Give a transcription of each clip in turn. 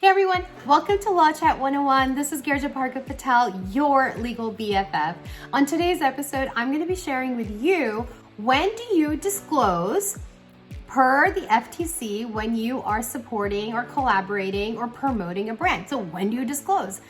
everyone, welcome to Law Chat 101. This is Girija Patel, your legal BFF. On today's episode, I'm going to be sharing with you when do you disclose per the FTC when you are supporting or collaborating or promoting a brand. So when do you disclose?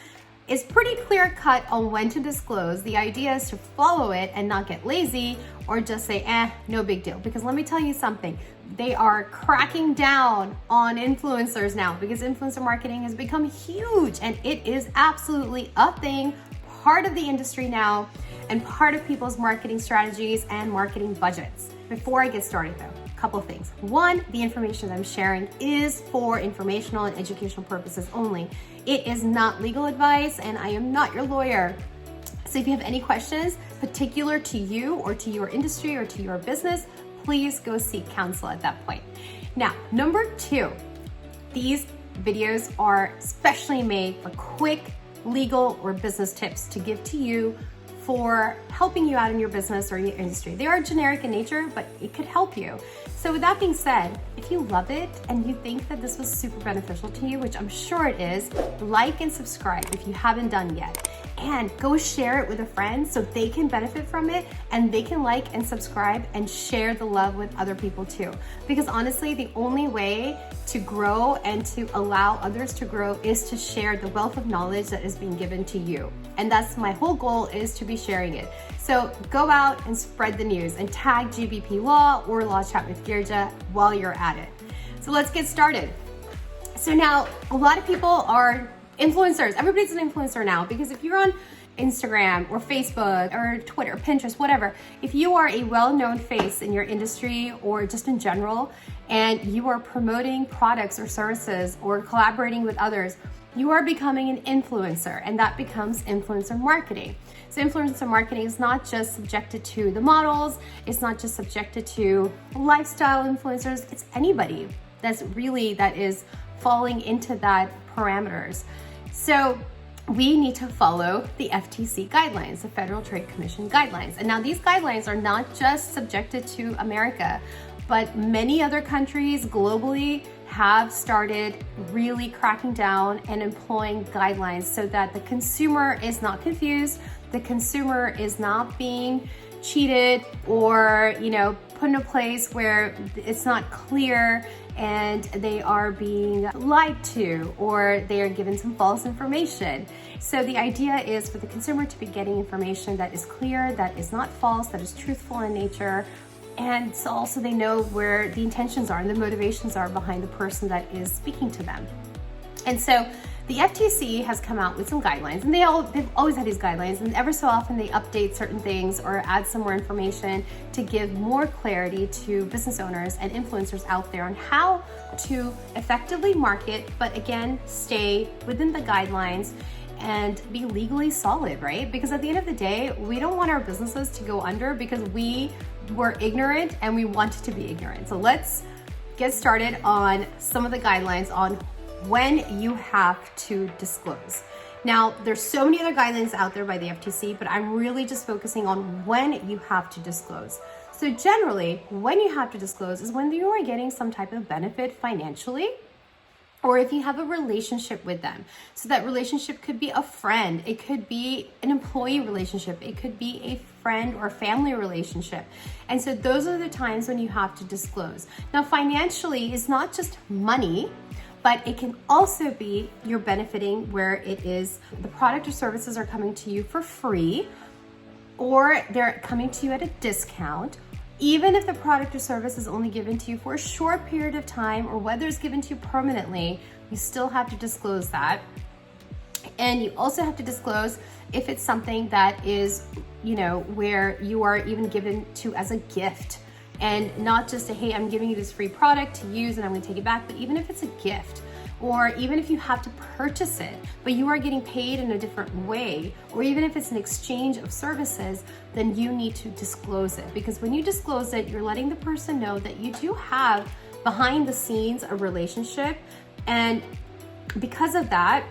It's pretty clear cut on when to disclose. The idea is to follow it and not get lazy or just say, no big deal. Because let me tell you something, they are cracking down on influencers now because influencer marketing has become huge and it is absolutely a thing, part of the industry now and part of people's marketing strategies and marketing budgets. Before I get started though, a couple of things. One, the information I'm sharing is for informational and educational purposes only. It is not legal advice and I am not your lawyer. So if you have any questions particular to you or to your industry or to your business, please go seek counsel at that point. Now, number two, these videos are specially made for quick legal or business tips to give to you for helping you out in your business or your industry. They are generic in nature, but it could help you. So with that being said, if you love it and you think that this was super beneficial to you, which I'm sure it is, like and subscribe if you haven't done yet. And go share it with a friend so they can benefit from it and they can like and subscribe and share the love with other people too. Because honestly, the only way to grow and to allow others to grow is to share the wealth of knowledge that is being given to you. And that's my whole goal, is to be sharing it. So go out and spread the news and tag GBP Law or Law Chat with Girija while you're at it. So let's get started. So now a lot of people are influencers. Everybody's an influencer now because if you're on Instagram or Facebook or Twitter, Pinterest, whatever, if you are a well-known face in your industry or just in general, and you are promoting products or services or collaborating with others, you are becoming an influencer, and that becomes influencer marketing. So influencer marketing is not just subjected to the models, it's not just subjected to lifestyle influencers, it's anybody that is falling into that parameters. So we need to follow the FTC guidelines, the Federal Trade Commission guidelines. And now these guidelines are not just subjected to America, but many other countries globally have started really cracking down and employing guidelines so that the consumer is not confused, the consumer is not being cheated or, put in a place where it's not clear and they are being lied to or they are given some false information. So the idea is for the consumer to be getting information that is clear, that is not false, that is truthful in nature, and so also they know where the intentions are and the motivations are behind the person that is speaking to them. And so the FTC has come out with some guidelines, and they've always had these guidelines, and ever so often they update certain things or add some more information to give more clarity to business owners and influencers out there on how to effectively market, but again, stay within the guidelines and be legally solid, right? Because at the end of the day, we don't want our businesses to go under because we were ignorant and we wanted to be ignorant. So let's get started on some of the guidelines on when you have to disclose. Now, there's so many other guidelines out there by the FTC, but I'm really just focusing on when you have to disclose. So generally, when you have to disclose is when you are getting some type of benefit financially, or if you have a relationship with them. So that relationship could be a friend, it could be an employee relationship, it could be a friend or family relationship. And so those are the times when you have to disclose. Now, financially is not just money, but it can also be you're benefiting where it is the product or services are coming to you for free, or they're coming to you at a discount. Even if the product or service is only given to you for a short period of time, or whether it's given to you permanently, you still have to disclose that. And you also have to disclose if it's something that is, where you are even given to as a gift. And not just hey, I'm giving you this free product to use and I'm gonna take it back, but even if it's a gift, or even if you have to purchase it, but you are getting paid in a different way, or even if it's an exchange of services, then you need to disclose it. Because when you disclose it, you're letting the person know that you do have behind the scenes a relationship. And because of that,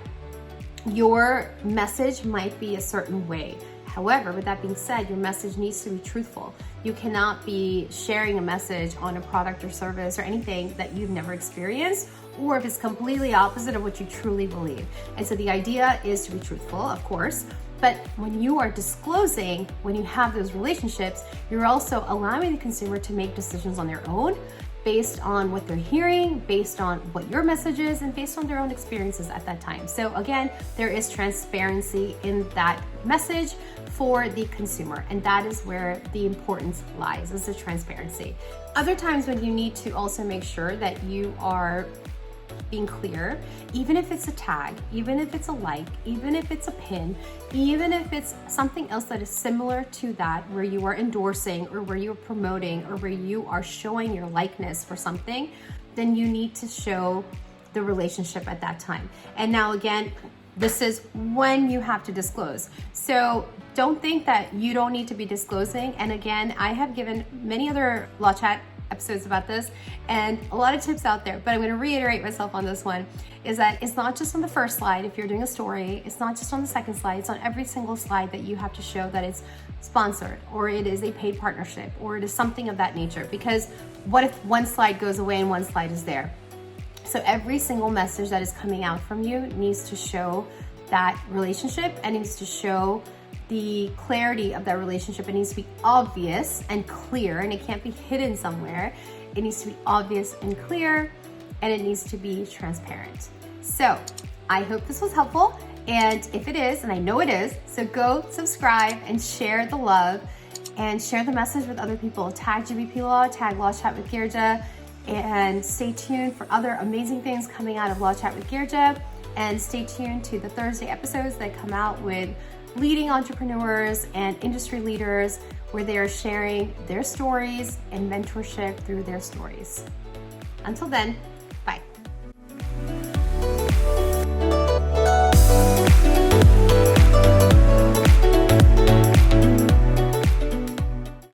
your message might be a certain way. However, with that being said, your message needs to be truthful. You cannot be sharing a message on a product or service or anything that you've never experienced or if it's completely opposite of what you truly believe. And so the idea is to be truthful, of course, but when you are disclosing, when you have those relationships, you're also allowing the consumer to make decisions on their own based on what they're hearing, based on what your message is, and based on their own experiences at that time. So again, there is transparency in that message for the consumer, and that is where the importance lies, is the transparency. Other times when you need to also make sure that you are being clear, even if it's a tag, even if it's a like, even if it's a pin, even if it's something else that is similar to that, where you are endorsing or where you're promoting or where you are showing your likeness for something, then you need to show the relationship at that time. And now again, this is when you have to disclose. So don't think that you don't need to be disclosing. And again, I have given many other Law Chat episodes about this and a lot of tips out there, but I'm going to reiterate myself on this one, is that it's not just on the first slide if you're doing a story, it's not just on the second slide, it's on every single slide that you have to show that it's sponsored or it is a paid partnership or it is something of that nature. Because what if one slide goes away and one slide is there? So every single message that is coming out from you needs to show that relationship and needs to show the clarity of that relationship. It needs to be obvious and clear, and it can't be hidden somewhere. It needs to be obvious and clear, and it needs to be transparent. So I hope this was helpful, and if it is, and I know it is, so go subscribe and share the love and share the message with other people. Tag GBP Law, tag Law Chat with Girija, and stay tuned for other amazing things coming out of Law Chat with Girija, and stay tuned to the Thursday episodes that come out with leading entrepreneurs and industry leaders, where they are sharing their stories and mentorship through their stories. Until then,